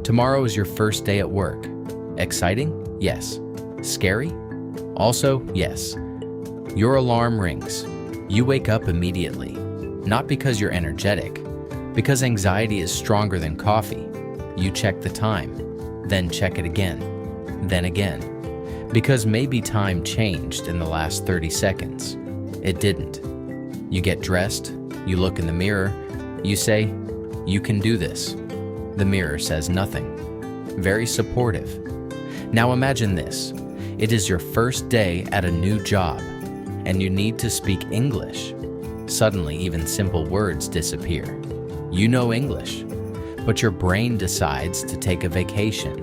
Tomorrow is your first day at work. Exciting? Yes. Scary? Also, yes. Your alarm rings. You wake up immediately. Not because you're energetic, because anxiety is stronger than coffee. You check the time, then check it again, then again. Because maybe time changed in the last 30 seconds. It didn't. You get dressed, you look in the mirror, you say, "You can do this." The mirror says nothing. Very supportive. Now imagine this. It is your first day at a new job, and you need to speak English. Suddenly, even simple words disappear. You know English, but your brain decides to take a vacation.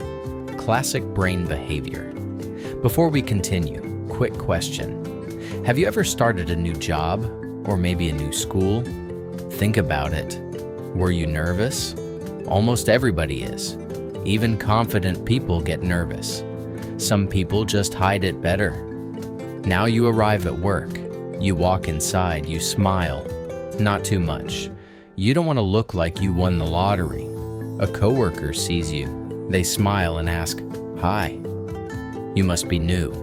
Classic brain behavior. Before we continue, quick question. Have you ever started a new job, or maybe a new school? Think about it. Were you nervous? Almost everybody is. Even confident people get nervous. Some people just hide it better. Now you arrive at work. You walk inside, you smile. Not too much. You don't want to look like you won the lottery. A coworker sees you. They smile and ask, "Hi." You must be new.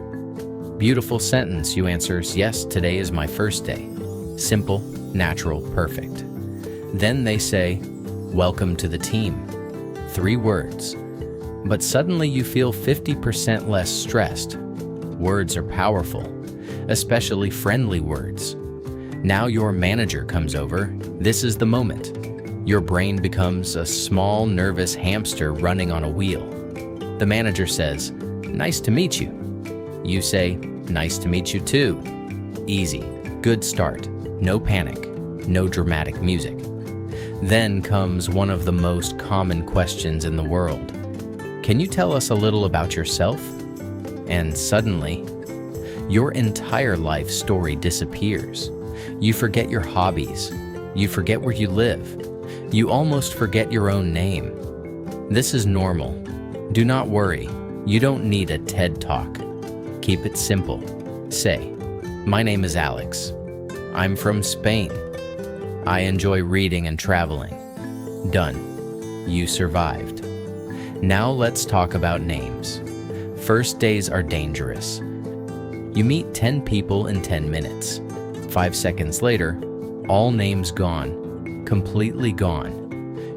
Beautiful sentence, you answer, "Yes, today is my first day." Simple, natural, perfect. Then they say, "Welcome to the team." 3 words. But suddenly you feel 50% less stressed. Words are powerful, especially friendly words. Now your manager comes over. This is the moment. Your brain becomes a small, nervous hamster running on a wheel. The manager says, "Nice to meet you." You say, "Nice to meet you too." Easy, good start, no panic, no dramatic music. Then comes one of the most common questions in the world. Can you tell us a little about yourself? And suddenly, your entire life story disappears. You forget your hobbies. You forget where you live. You almost forget your own name. This is normal. Do not worry. You don't need a TED Talk. Keep it simple. Say, "My name is Alex. I'm from Spain. I enjoy reading and traveling." Done. You survived. Now let's talk about names. First days are dangerous. You meet 10 people in 10 minutes. 5 seconds later, all names gone, completely gone.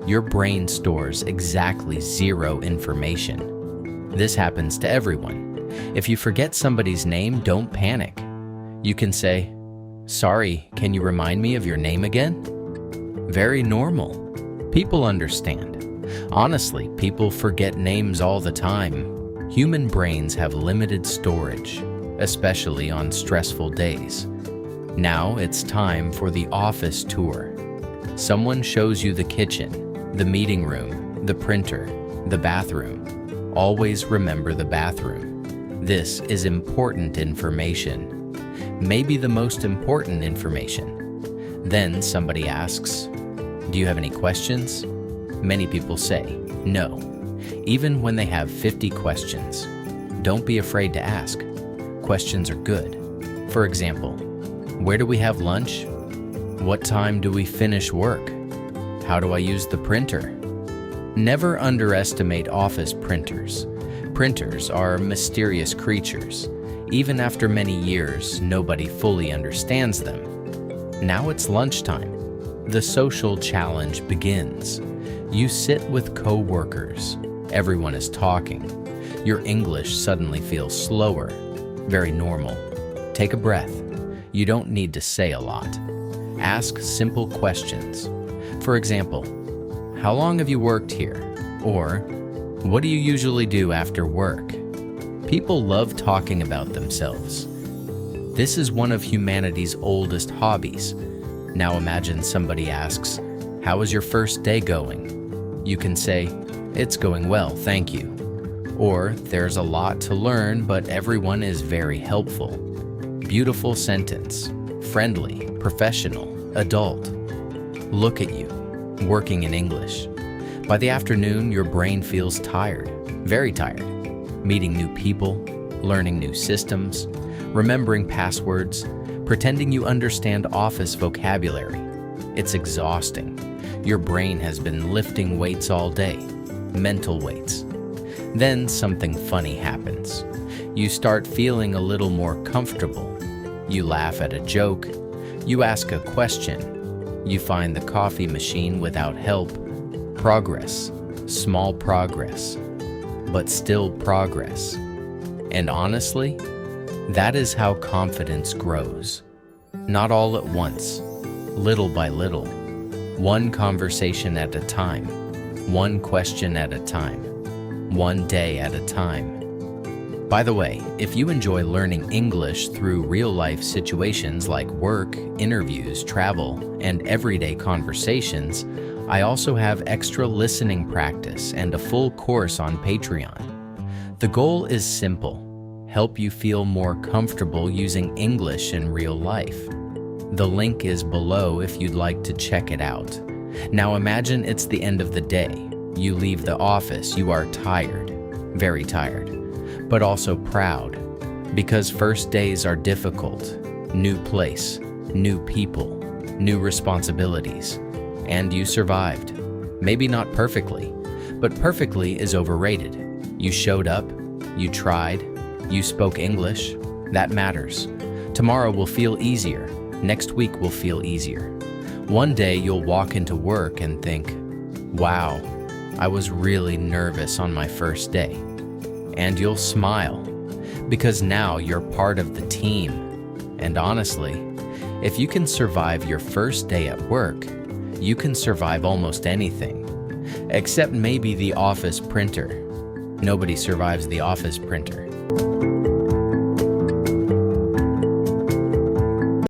Your brain stores exactly 0 information. This happens to everyone. If you forget somebody's name, don't panic. You can say, "Sorry, can you remind me of your name again?" Very normal. People understand. Honestly, people forget names all the time. Human brains have limited storage, especially on stressful days. Now it's time for the office tour. Someone shows you the kitchen, the meeting room, the printer, the bathroom. Always remember the bathroom. This is important information. Maybe the most important information. Then somebody asks, "Do you have any questions?" Many people say, "No," even when they have 50 questions. Don't be afraid to ask. Questions are good. For example, where do we have lunch? What time do we finish work? How do I use the printer? Never underestimate office printers. Printers are mysterious creatures. Even after many years, nobody fully understands them. Now it's lunchtime. The social challenge begins. You sit with co-workers. Everyone is talking. Your English suddenly feels slower. Very normal. Take a breath. You don't need to say a lot. Ask simple questions. For example, "How long have you worked here?" Or, "What do you usually do after work?" People love talking about themselves. This is one of humanity's oldest hobbies. Now imagine somebody asks, "How is your first day going?" You can say, "It's going well, thank you." Or, "There's a lot to learn, but everyone is very helpful." Beautiful sentence. Friendly, professional, adult. Look at you, working in English. By the afternoon, your brain feels tired, very tired. Meeting new people, learning new systems, remembering passwords, pretending you understand office vocabulary. It's exhausting. Your brain has been lifting weights all day. mental weights. Then something funny happens. You start feeling a little more comfortable. You laugh at a joke. You ask a question. You find the coffee machine without help. Progress. Small progress. But still progress. And honestly, that is how confidence grows. Not all at once, little by little. One conversation at a time. One question at a time. One day at a time. By the way, if you enjoy learning English through real-life situations like work, interviews, travel, and everyday conversations, I also have extra listening practice and a full course on Patreon. The goal is simple: help you feel more comfortable using English in real life. The link is below if you'd like to check it out. Now imagine it's the end of the day. You leave the office, you are tired, very tired, but also proud, because first days are difficult. New place, new people, new responsibilities, and you survived. Maybe not perfectly, but perfectly is overrated. You showed up, you tried, you spoke English. That matters. Tomorrow will feel easier. Next week will feel easier. One day you'll walk into work and think, wow, I was really nervous on my first day. And you'll smile, because now you're part of the team. And honestly, if you can survive your first day at work, you can survive almost anything, except maybe the office printer. Nobody survives the office printer.